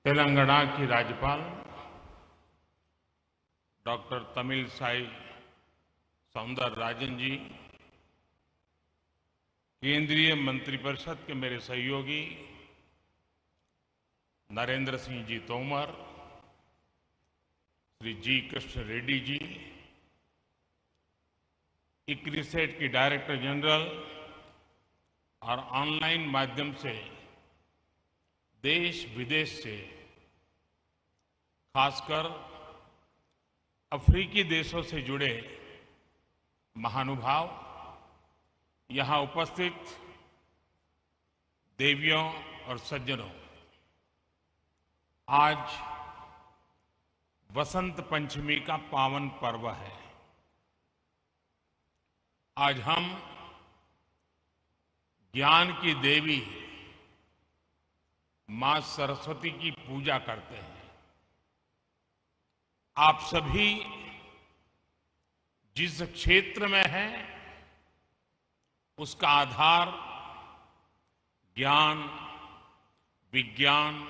तेलंगाना की राज्यपाल डॉक्टर तमिलसाई सौंदरराजन जी, केंद्रीय मंत्रिपरिषद के मेरे सहयोगी नरेंद्र सिंह जी तोमर, श्री जी कृष्ण रेड्डी जी, इक्रिसेट की डायरेक्टर जनरल और ऑनलाइन माध्यम से देश विदेश से, खासकर अफ्रीकी देशों से जुड़े महानुभाव, यहां उपस्थित देवियों और सज्जनों, आज वसंत पंचमी का पावन पर्व है। आज हम ज्ञान की देवी मां सरस्वती की पूजा करते हैं। आप सभी जिस क्षेत्र में हैं, उसका आधार ज्ञान, विज्ञान,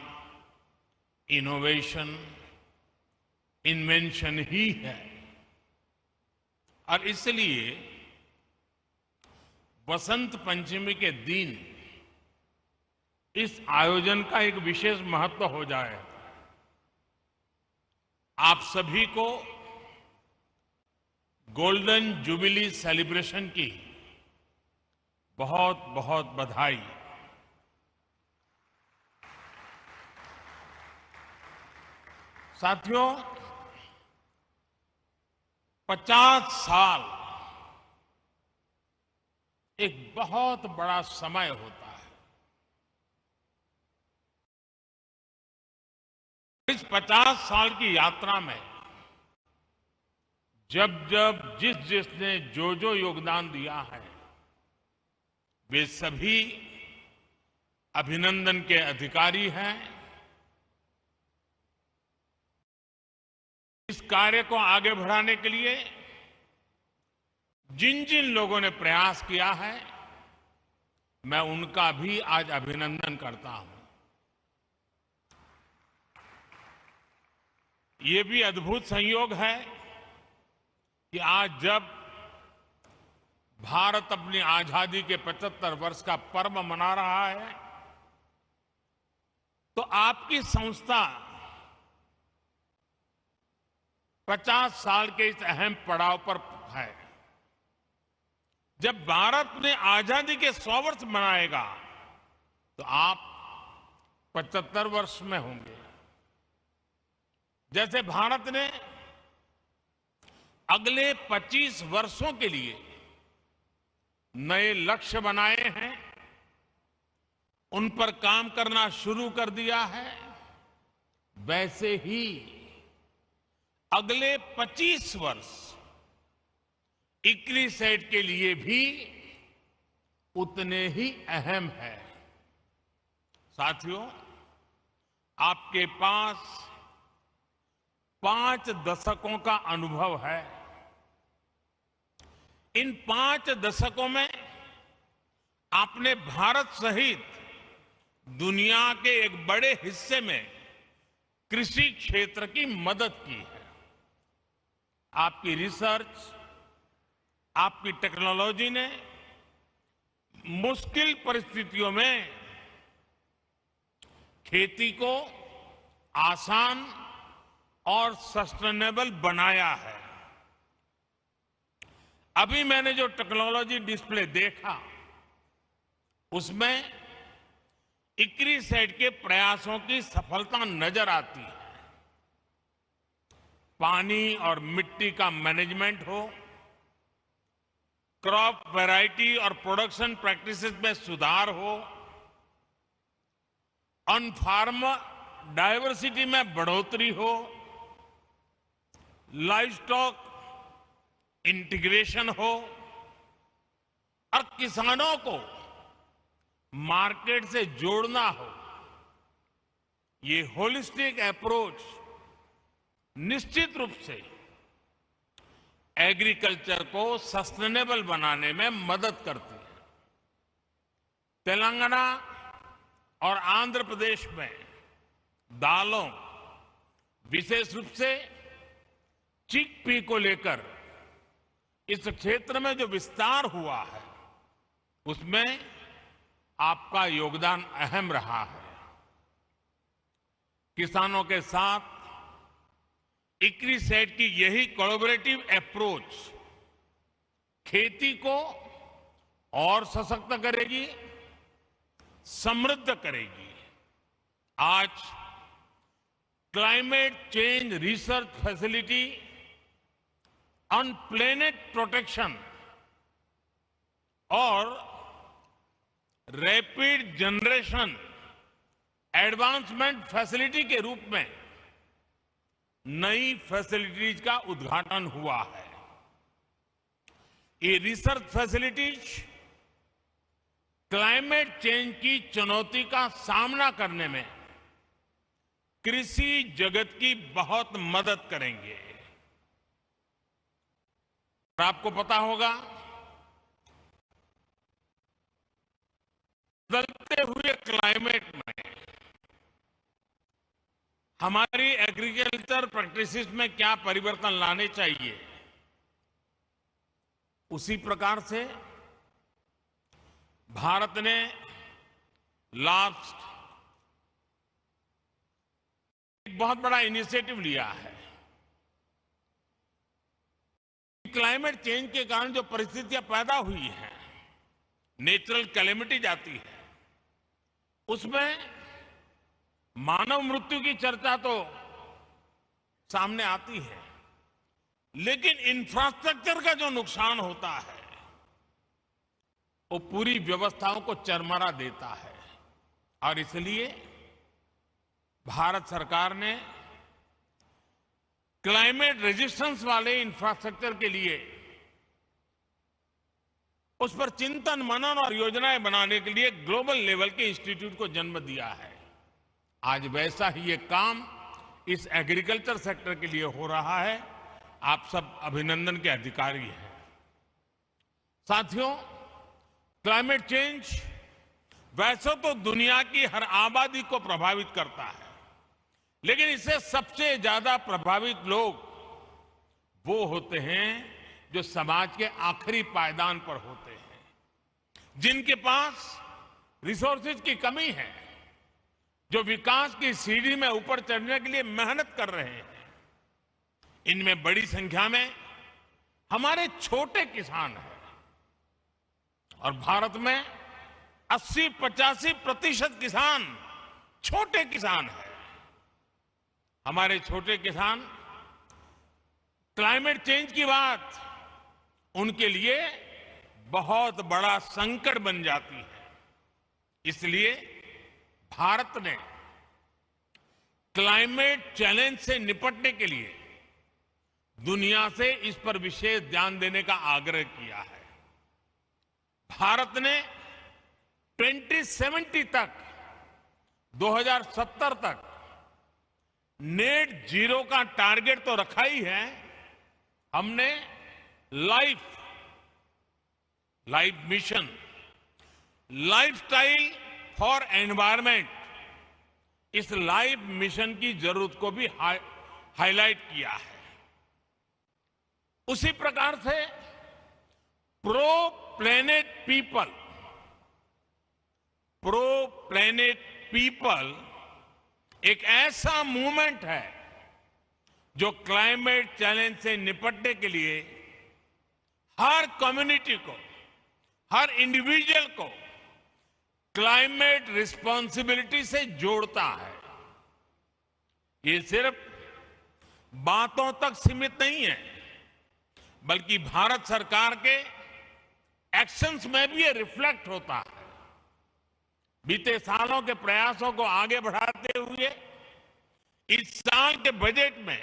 इनोवेशन, इन्वेंशन ही है। और इसलिए वसंत पंचमी के दिन इस आयोजन का एक विशेष महत्व हो जाए। आप सभी को गोल्डन जुबिली सेलिब्रेशन की बहुत बहुत बधाई। साथियों, 50 साल एक बहुत बड़ा समय होता है। इस 50 साल की यात्रा में जब जब जिसने जो योगदान दिया है, वे सभी अभिनंदन के अधिकारी हैं। इस कार्य को आगे बढ़ाने के लिए जिन जिन लोगों ने प्रयास किया है, मैं उनका भी आज अभिनंदन करता हूं। ये भी अद्भुत संयोग है कि आज जब भारत अपनी आजादी के 75 वर्ष का पर्व मना रहा है, तो आपकी संस्था 50 साल के इस अहम पड़ाव पर है। जब भारत ने आजादी के 100 वर्ष मनाएगा, तो आप 75 वर्ष में होंगे। जैसे भारत ने अगले 25 वर्षों के लिए नए लक्ष्य बनाए हैं, उन पर काम करना शुरू कर दिया है, वैसे ही अगले 25 वर्ष इक्रिसेट के लिए भी उतने ही अहम है। साथियों, आपके पास 5 दशकों का अनुभव है। इन 5 दशकों में आपने भारत सहित दुनिया के एक बड़े हिस्से में कृषि क्षेत्र की मदद की है। आपकी रिसर्च, आपकी टेक्नोलॉजी ने मुश्किल परिस्थितियों में खेती को आसान और सस्टेनेबल बनाया है। अभी मैंने जो टेक्नोलॉजी डिस्प्ले देखा, उसमें इक्रिसेट के प्रयासों की सफलता नजर आती है। पानी और मिट्टी का मैनेजमेंट हो, क्रॉप वैरायटी और प्रोडक्शन प्रैक्टिसेस में सुधार हो, ऑन फार्म डायवर्सिटी में बढ़ोतरी हो, लाइव स्टॉक इंटीग्रेशन हो और किसानों को मार्केट से जोड़ना हो, ये होलिस्टिक अप्रोच निश्चित रूप से एग्रीकल्चर को सस्टेनेबल बनाने में मदद करती है। तेलंगाना और आंध्र प्रदेश में दालों, विशेष रूप से चिकपी को लेकर इस क्षेत्र में जो विस्तार हुआ है उसमें आपका योगदान अहम रहा है। किसानों के साथ इक्रिसेट की यही कोलैबोरेटिव अप्रोच खेती को और सशक्त करेगी, समृद्ध करेगी। आज climate change research facility on planet protection और रैपिड जनरेशन एडवांसमेंट फैसिलिटी के रूप में नई फैसिलिटीज का उद्घाटन हुआ है। ये रिसर्च फैसिलिटीज क्लाइमेट चेंज की चुनौती का सामना करने में कृषि जगत की बहुत मदद करेंगे। और आपको पता होगा, बदलते हुए क्लाइमेट में हमारी एग्रीकल्चर प्रैक्टिसेस में क्या परिवर्तन लाने चाहिए, उसी प्रकार से भारत ने लास्ट एक बहुत बड़ा इनिशिएटिव लिया है। क्लाइमेट चेंज के कारण जो परिस्थितियां पैदा हुई हैं, नेचुरल कैलेमिटीज आती है, उसमें मानव मृत्यु की चर्चा तो सामने आती है, लेकिन इंफ्रास्ट्रक्चर का जो नुकसान होता है वो पूरी व्यवस्थाओं को चरमरा देता है। और इसलिए भारत सरकार ने क्लाइमेट रेजिस्टेंस वाले इंफ्रास्ट्रक्चर के लिए उस पर चिंतन मनन और योजनाएं बनाने के लिए ग्लोबल लेवल के इंस्टीट्यूट को जन्म दिया है। आज वैसा ही एक काम इस एग्रीकल्चर सेक्टर के लिए हो रहा है। आप सब अभिनंदन के अधिकारी हैं। साथियों, क्लाइमेट चेंज वैसे तो दुनिया की हर आबादी को प्रभावित करता है, लेकिन इससे सबसे ज्यादा प्रभावित लोग वो होते हैं जो समाज के आखिरी पायदान पर होते हैं, जिनके पास रिसोर्सेज की कमी है, जो विकास की सीढ़ी में ऊपर चढ़ने के लिए मेहनत कर रहे हैं। इनमें बड़ी संख्या में हमारे छोटे किसान हैं और भारत में 80-85% किसान छोटे किसान हैं। हमारे छोटे किसान क्लाइमेट चेंज की बात उनके लिए बहुत बड़ा संकट बन जाती है। इसलिए भारत ने क्लाइमेट चैलेंज से निपटने के लिए दुनिया से इस पर विशेष ध्यान देने का आग्रह किया है। भारत ने 2070 तक 2070 तक नेट जीरो का टारगेट तो रखा ही है। हमने life mission, lifestyle for environment, इस लाइफ मिशन की जरूरत को भी हाईलाइट किया है। उसी प्रकार से प्रो प्लेनेट पीपल एक ऐसा मूवमेंट है जो क्लाइमेट चैलेंज से निपटने के लिए हर कम्युनिटी को, हर इंडिविजुअल को क्लाइमेट रिस्पॉन्सिबिलिटी से जोड़ता है। ये सिर्फ बातों तक सीमित नहीं है, बल्कि भारत सरकार के एक्शंस में भी ये रिफ्लेक्ट होता है। बीते सालों के प्रयासों को आगे बढ़ाते हुए इस साल के बजट में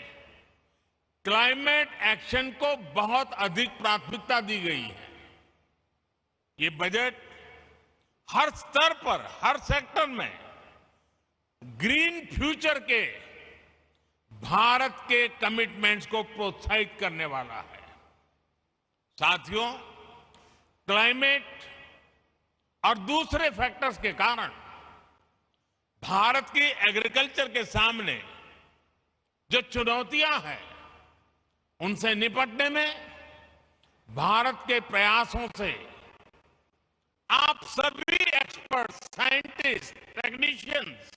क्लाइमेट एक्शन को बहुत अधिक प्राथमिकता दी गई है। ये बजट हर स्तर पर, हर सेक्टर में ग्रीन फ्यूचर के भारत के कमिटमेंट्स को प्रोत्साहित करने वाला है। साथियों, क्लाइमेट और दूसरे फैक्टर्स के कारण भारत की एग्रीकल्चर के सामने जो चुनौतियां हैं, उनसे निपटने में भारत के प्रयासों से आप सभी एक्सपर्ट, साइंटिस्ट, टेक्नीशियंस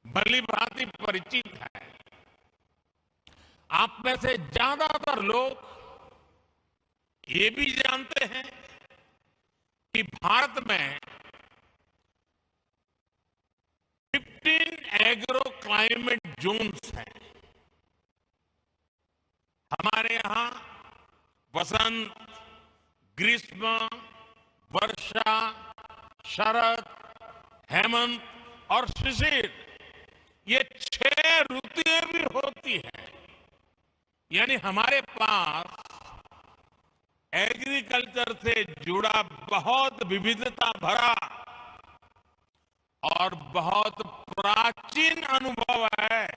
भली भांति परिचित हैं। आप में से ज्यादातर लोग ये भी जानते हैं कि भारत में 15 एग्रो क्लाइमेट जोन्स हैं। हमारे यहां वसंत, ग्रीष्म, वर्षा, शरद, हेमंत और शिशिर, ये 6 ऋतुएं भी होती हैं। यानी हमारे पास एग्रीकल्चर से जुड़ा बहुत विविधता भरा और बहुत प्राचीन अनुभव है।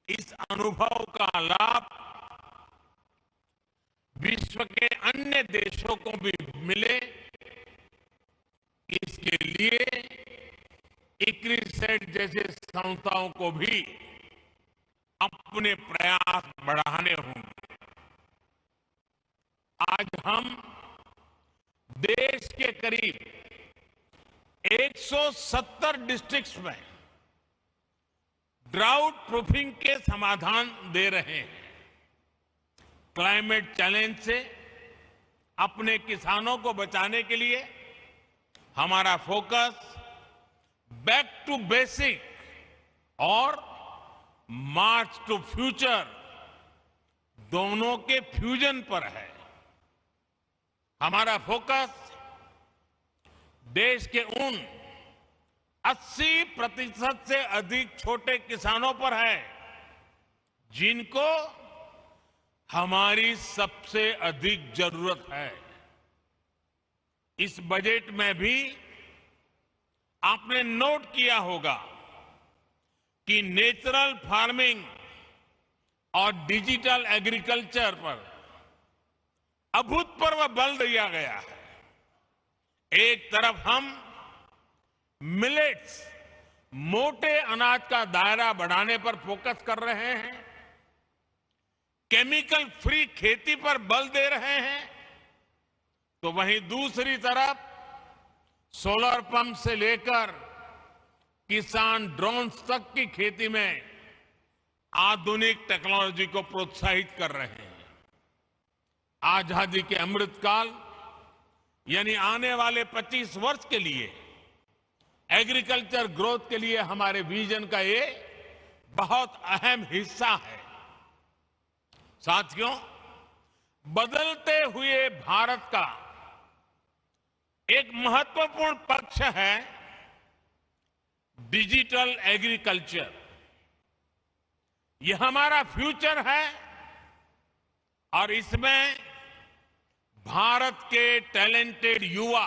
इस अनुभव का लाभ विश्व के अन्य देशों को भी मिले, इसके लिए इक्रिसेट जैसे संस्थाओं को भी अपने प्रयास बढ़ाने होंगे। आज हम देश के करीब 170 डिस्ट्रिक्ट्स में ड्राउट प्रूफिंग के समाधान दे रहे हैं। क्लाइमेट चैलेंज से अपने किसानों को बचाने के लिए हमारा फोकस बैक टू बेसिक और मार्च टू फ्यूचर दोनों के फ्यूजन पर है। हमारा फोकस देश के उन 80% से अधिक छोटे किसानों पर है जिनको हमारी सबसे अधिक जरूरत है। इस बजट में भी आपने नोट किया होगा कि नेचुरल फार्मिंग और डिजिटल एग्रीकल्चर पर अभूतपूर्व बल दिया गया है। एक तरफ हम मिलेट्स, मोटे अनाज का दायरा बढ़ाने पर फोकस कर रहे हैं, केमिकल फ्री खेती पर बल दे रहे हैं, तो वहीं दूसरी तरफ सोलर पंप से लेकर किसान ड्रोन्स तक की खेती में आधुनिक टेक्नोलॉजी को प्रोत्साहित कर रहे हैं। आजादी के अमृतकाल यानी आने वाले 25 वर्ष के लिए एग्रीकल्चर ग्रोथ के लिए हमारे विजन का ये बहुत अहम हिस्सा है। साथियों, बदलते हुए भारत का एक महत्वपूर्ण पक्ष है डिजिटल एग्रीकल्चर। यह हमारा फ्यूचर है और इसमें भारत के टैलेंटेड युवा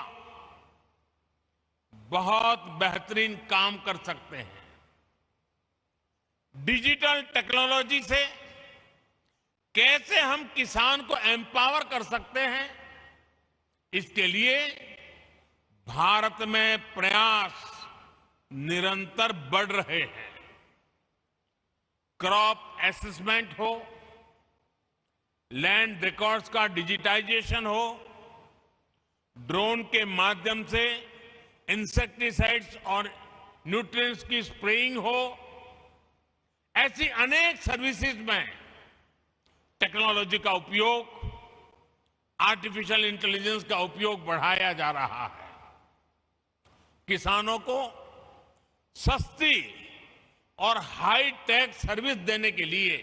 बहुत बेहतरीन काम कर सकते हैं। डिजिटल टेक्नोलॉजी से कैसे हम किसान को एम्पावर कर सकते हैं, इसके लिए भारत में प्रयास निरंतर बढ़ रहे हैं। क्रॉप असेसमेंट हो, लैंड रिकॉर्ड्स का डिजिटाइजेशन हो, ड्रोन के माध्यम से इंसेक्टिसाइड्स और न्यूट्रिएंट्स की स्प्रेइंग हो, ऐसी अनेक सर्विसेज में टेक्नोलॉजी का उपयोग, आर्टिफिशियल इंटेलिजेंस का उपयोग बढ़ाया जा रहा है। किसानों को सस्ती और हाई टेक सर्विस देने के लिए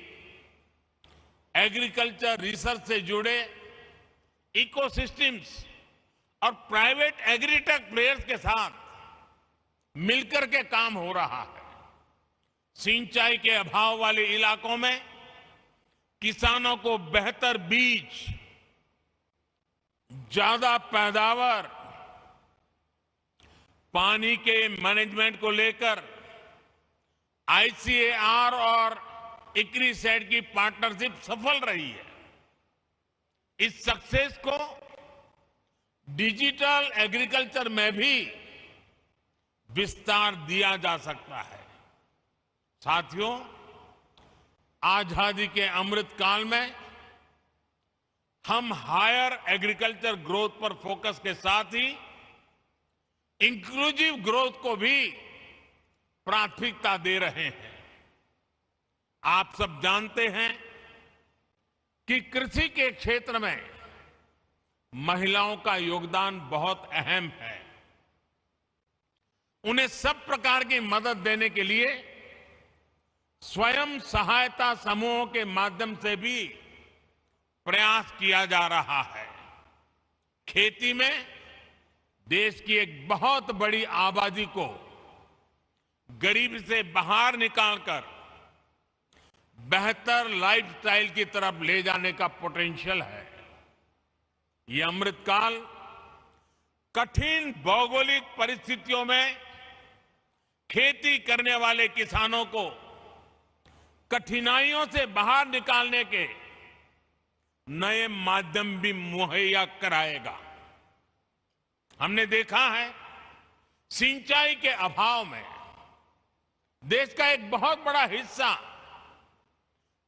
एग्रीकल्चर रिसर्च से जुड़े इकोसिस्टम्स और प्राइवेट एग्रीटेक प्लेयर्स के साथ मिलकर के काम हो रहा है। सिंचाई के अभाव वाले इलाकों में किसानों को बेहतर बीज, ज्यादा पैदावार, पानी के मैनेजमेंट को लेकर आईसीएआर और इक्रिसेट की पार्टनरशिप सफल रही है। इस सक्सेस को डिजिटल एग्रीकल्चर में भी विस्तार दिया जा सकता है। साथियों, आजादी के अमृत काल में हम हायर एग्रीकल्चर ग्रोथ पर फोकस के साथ ही इंक्लूसिव ग्रोथ को भी प्राथमिकता दे रहे हैं। आप सब जानते हैं कि कृषि के क्षेत्र में महिलाओं का योगदान बहुत अहम है। उन्हें सब प्रकार की मदद देने के लिए स्वयं सहायता समूहों के माध्यम से भी प्रयास किया जा रहा है। खेती में देश की एक बहुत बड़ी आबादी को गरीबी से बाहर निकालकर बेहतर लाइफस्टाइल की तरफ ले जाने का पोटेंशियल है। ये अमृतकाल कठिन भौगोलिक परिस्थितियों में खेती करने वाले किसानों को कठिनाइयों से बाहर निकालने के नए माध्यम भी मुहैया कराएगा। हमने देखा है, सिंचाई के अभाव में देश का एक बहुत बड़ा हिस्सा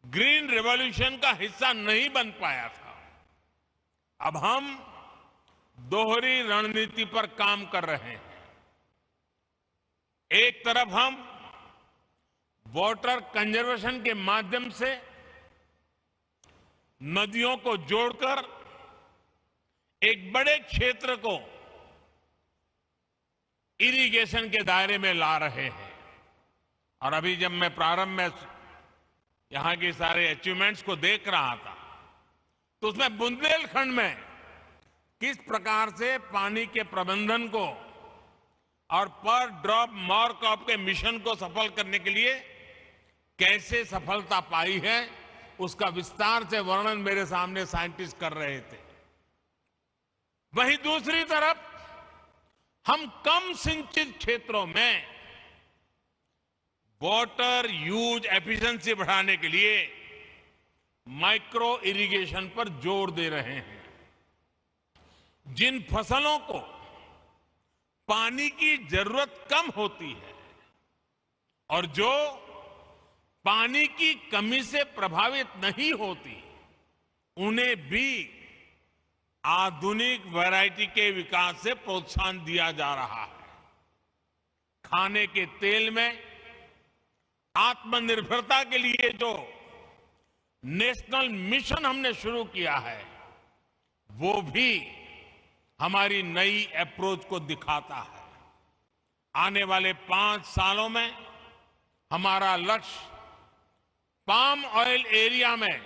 ग्रीन रेवोल्यूशन का हिस्सा नहीं बन पाया था। अब हम दोहरी रणनीति पर काम कर रहे हैं। एक तरफ हम वाटर कंजर्वेशन के माध्यम से नदियों को जोड़कर एक बड़े क्षेत्र को इरिगेशन के दायरे में ला रहे हैं। और अभी जब मैं प्रारंभ में यहां के सारे अचीवमेंट्स को देख रहा था तो उसमें बुंदेलखंड में किस प्रकार से पानी के प्रबंधन को और पर ड्रॉप मोर क्रॉप के मिशन को सफल करने के लिए कैसे सफलता पाई है, उसका विस्तार से वर्णन मेरे सामने साइंटिस्ट कर रहे थे। वहीं दूसरी तरफ हम कम सिंचित क्षेत्रों में वाटर यूज एफिशिएंसी बढ़ाने के लिए माइक्रो इरिगेशन पर जोर दे रहे हैं। जिन फसलों को पानी की जरूरत कम होती है और जो पानी की कमी से प्रभावित नहीं होती, उन्हें भी आधुनिक वैरायटी के विकास से प्रोत्साहन दिया जा रहा है। खाने के तेल में आत्मनिर्भरता के लिए जो नेशनल मिशन हमने शुरू किया है, वो भी हमारी नई अप्रोच को दिखाता है। आने वाले 5 सालों में हमारा लक्ष्य पाम ऑयल एरिया में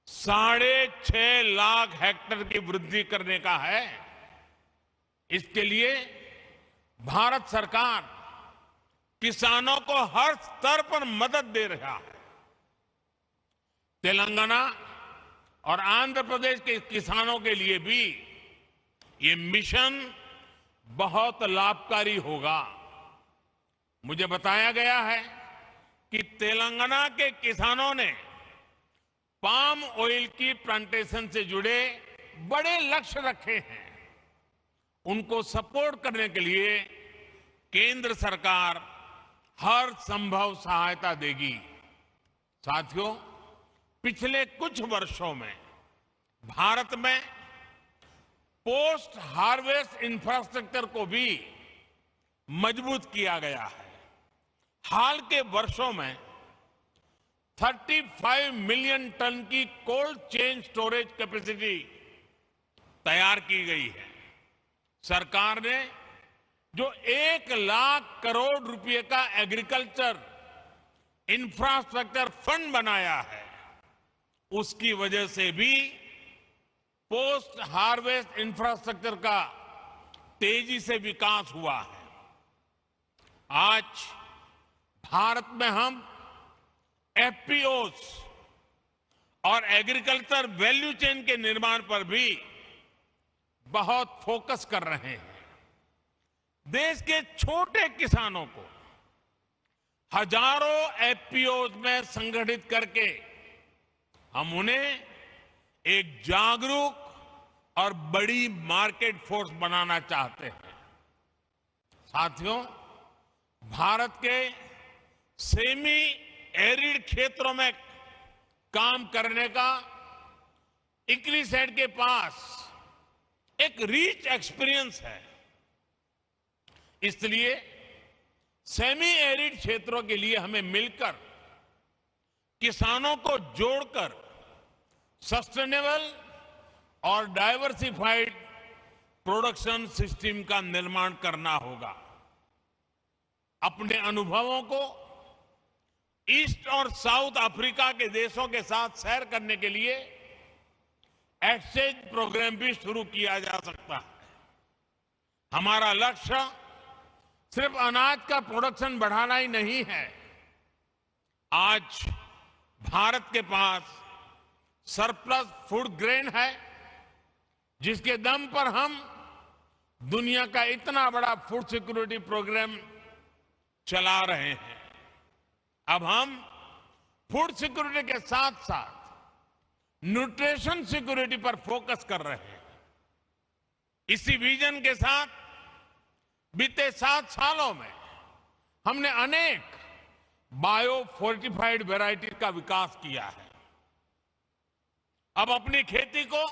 6.5 लाख हेक्टेयर की वृद्धि करने का है। इसके लिए भारत सरकार किसानों को हर स्तर पर मदद दे रहा है। तेलंगाना और आंध्र प्रदेश के किसानों के लिए भी ये मिशन बहुत लाभकारी होगा। मुझे बताया गया है कि तेलंगाना के किसानों ने पाम ऑयल की प्लांटेशन से जुड़े बड़े लक्ष्य रखे हैं। उनको सपोर्ट करने के लिए केंद्र सरकार हर संभव सहायता देगी। साथियों, पिछले कुछ वर्षों में भारत में पोस्ट हार्वेस्ट इंफ्रास्ट्रक्चर को भी मजबूत किया गया है। हाल के वर्षों में 35 मिलियन टन की कोल्ड चेन स्टोरेज कैपेसिटी तैयार की गई है। सरकार ने जो 1 लाख करोड़ रुपए का एग्रीकल्चर इंफ्रास्ट्रक्चर फंड बनाया है, उसकी वजह से भी पोस्ट हार्वेस्ट इंफ्रास्ट्रक्चर का तेजी से विकास हुआ है। आज भारत में हम एफपीओस और एग्रीकल्चर वैल्यू चेन के निर्माण पर भी बहुत फोकस कर रहे हैं। देश के छोटे किसानों को हजारों एफपीओस में संगठित करके हम उन्हें एक जागरूक और बड़ी मार्केट फोर्स बनाना चाहते हैं। साथियों, भारत के सेमी एरिड क्षेत्रों में काम करने का इक्रिसैट के पास एक रिच एक्सपीरियंस है। इसलिए सेमी एरिड क्षेत्रों के लिए हमें मिलकर किसानों को जोड़कर सस्टेनेबल और डाइवर्सिफाइड प्रोडक्शन सिस्टम का निर्माण करना होगा। अपने अनुभवों को ईस्ट और साउथ अफ्रीका के देशों के साथ शेयर करने के लिए एक्सचेंज प्रोग्राम भी शुरू किया जा सकता है। हमारा लक्ष्य सिर्फ अनाज का प्रोडक्शन बढ़ाना ही नहीं है। आज भारत के पास सरप्लस फूड ग्रेन है, जिसके दम पर हम दुनिया का इतना बड़ा फूड सिक्योरिटी प्रोग्राम चला रहे हैं। अब हम फूड सिक्योरिटी के साथ साथ न्यूट्रिशन सिक्योरिटी पर फोकस कर रहे हैं। इसी विजन के साथ बीते 7 सालों में हमने अनेक बायो फोर्टिफाइड वैरायटी का विकास किया है। अब अपनी खेती को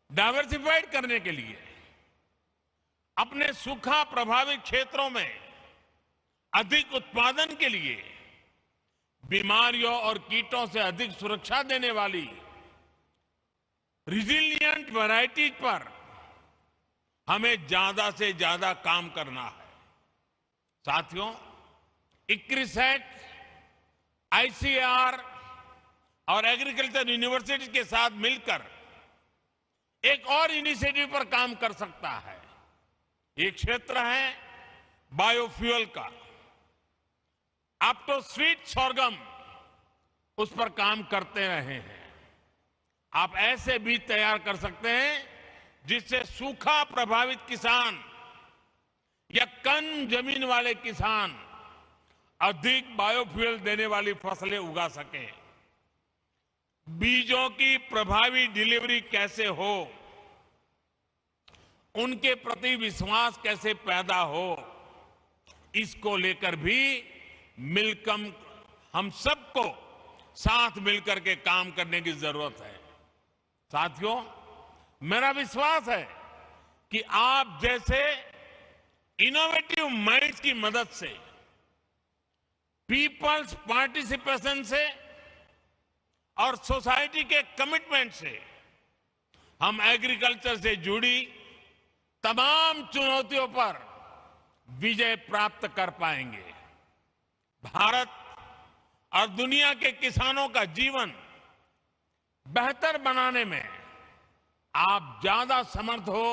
डाइवर्सिफाइड करने के लिए अपने सूखा प्रभावित क्षेत्रों में अधिक उत्पादन के लिए बीमारियों और कीटों से अधिक सुरक्षा देने वाली रिजिलिएंट वैरायटीज पर हमें ज्यादा से ज्यादा काम करना है। साथियों, इक्रिसैट, आईसीएआर और एग्रीकल्चर यूनिवर्सिटी के साथ मिलकर एक और इनिशिएटिव पर काम कर सकता है। ये क्षेत्र है बायोफ्यूल का। आप तो स्वीट सोरगम उस पर काम करते रहे हैं। आप ऐसे बीज तैयार कर सकते हैं जिससे सूखा प्रभावित किसान या कम जमीन वाले किसान अधिक बायोफ्यूल देने वाली फसलें उगा सकें। बीजों की प्रभावी डिलीवरी कैसे हो, उनके प्रति विश्वास कैसे पैदा हो, इसको लेकर भी मिलकर हम सबको साथ मिलकर के काम करने की जरूरत है। साथियों, मेरा विश्वास है कि आप जैसे इनोवेटिव माइंड्स की मदद से, पीपल्स पार्टिसिपेशन से और सोसाइटी के कमिटमेंट से हम एग्रीकल्चर से जुड़ी तमाम चुनौतियों पर विजय प्राप्त कर पाएंगे। भारत और दुनिया के किसानों का जीवन बेहतर बनाने में आप ज्यादा समर्थ हो,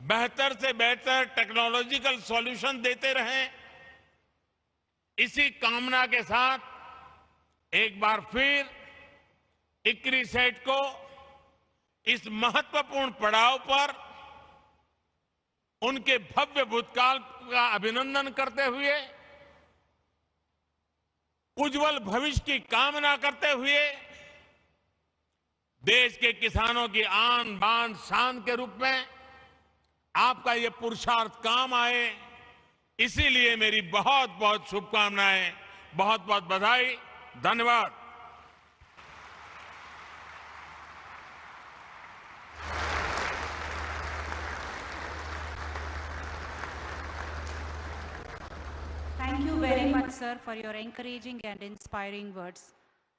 बेहतर से बेहतर टेक्नोलॉजिकल सॉल्यूशन देते रहें। इसी कामना के साथ एक बार फिर इक्रिसैट को इस महत्वपूर्ण पड़ाव पर उनके भव्य भूतकाल का अभिनंदन करते हुए, उज्जवल भविष्य की कामना करते हुए, देश के किसानों की आन बान शान के रूप में आपका ये पुरुषार्थ काम आए, इसीलिए मेरी बहुत बहुत शुभकामनाएं, बहुत बहुत बधाई। धन्यवाद। Thank you very much, sir, for your encouraging and inspiring words.